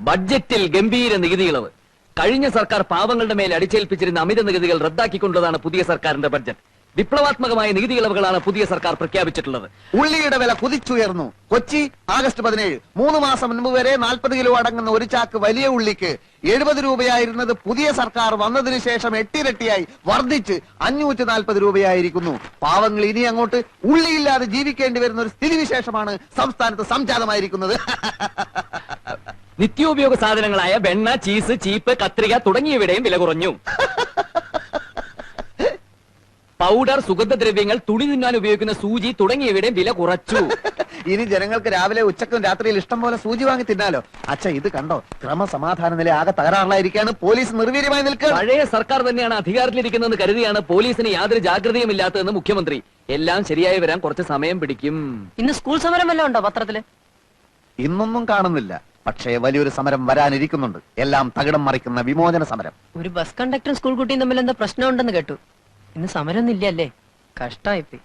ബഡ്ജറ്റിൽ ഗംഭീര നികുതി ഇളവ്. കഴിഞ്ഞ സർക്കാർ പാവങ്ങളുടെ മേൽ അടിച്ചേൽപ്പിച്ചിരുന്ന അമിത നികുതികൾ റദ്ദാക്കിക്കൊണ്ടതാണ് പുതിയ സർക്കാരിന്റെ ബഡ്ജറ്റ്. വിപ്ലവാത്മകമായ നികുതി ഇളവുകളാണ് പുതിയ സർക്കാർ പ്രഖ്യാപിച്ചിട്ടുള്ളത്. ഉള്ളിയുടെ വില കുതിച്ചുയർന്നു. കൊച്ചി ആഗസ്റ്റ് 17. 3 മാസം മുൻപ് വരെ 40 കിലോ അടങ്ങുന്ന ഒരു ചാക്ക് വലിയ ഉള്ളിക്ക് 70 രൂപയായിരുന്നത് പുതിയ സർക്കാർ വന്നതിന് ശേഷം 8 ഇരട്ടിയായി വർദ്ധിച്ച് 540 രൂപയായിരിക്കുന്നു. പാവങ്ങൾ ഇനി അങ്ങോട്ട് ഉള്ളിയില്ലാതെ ജീവിക്കേണ്ടി വരുന്ന ഒരു സ്ഥിതിവിശേഷമാണ് സംസ്ഥാനത്ത് സംജാതമായിരിക്കുന്നത്. നിത്യോപയോഗ സാധനങ്ങളായ വെണ്ണ, ചീസ്, ചീപ്പ്, കത്രിക തുടങ്ങിയവയുടെയും വില കുറഞ്ഞു. പൗഡർ, സുഗന്ധദ്രവ്യങ്ങൾ, തുണി തിന്നാൻ ഉപയോഗിക്കുന്ന സൂചി തുടങ്ങിയവയുടെയും വില കുറച്ചു. ഇനി ജനങ്ങൾക്ക് രാവിലെ ഉച്ചക്കും രാത്രിയിൽ ഇഷ്ടം പോലെ സൂചി വാങ്ങി തിന്നാലോ. അച്ഛ, ഇത് കണ്ടോ? ക്രമസമാധാന നില ആകെ തകരാറിലായിരിക്കാണ്. പോലീസ് നിർവീര്യമായി നിൽക്കുക. പഴയ സർക്കാർ തന്നെയാണ് അധികാരത്തിലിരിക്കുന്നതെന്ന് കരുതിയാണ് പോലീസിന് യാതൊരു ജാഗ്രതയും ഇല്ലാത്തതെന്ന് മുഖ്യമന്ത്രി. എല്ലാം ശരിയായി വരാൻ കുറച്ച് സമയം പിടിക്കും. ഇന്ന് സ്കൂൾ സമരം വല്ലതും ഉണ്ടോ പത്രത്തില്? ഇന്നൊന്നും കാണുന്നില്ല. പക്ഷേ വലിയൊരു സമരം വരാനിരിക്കുന്നുണ്ട്. എല്ലാം തകിടം മറിക്കുന്ന വിമോചന സമരം. ഒരു ബസ് കണ്ടക്ടറും സ്കൂൾ കുട്ടിയും തമ്മിൽ എന്താ പ്രശ്നമുണ്ടെന്ന് കേട്ടു. ഇന്ന് സമരം ഒന്നും ഇല്ലല്ലേ? കഷ്ടായിപ്പോയി.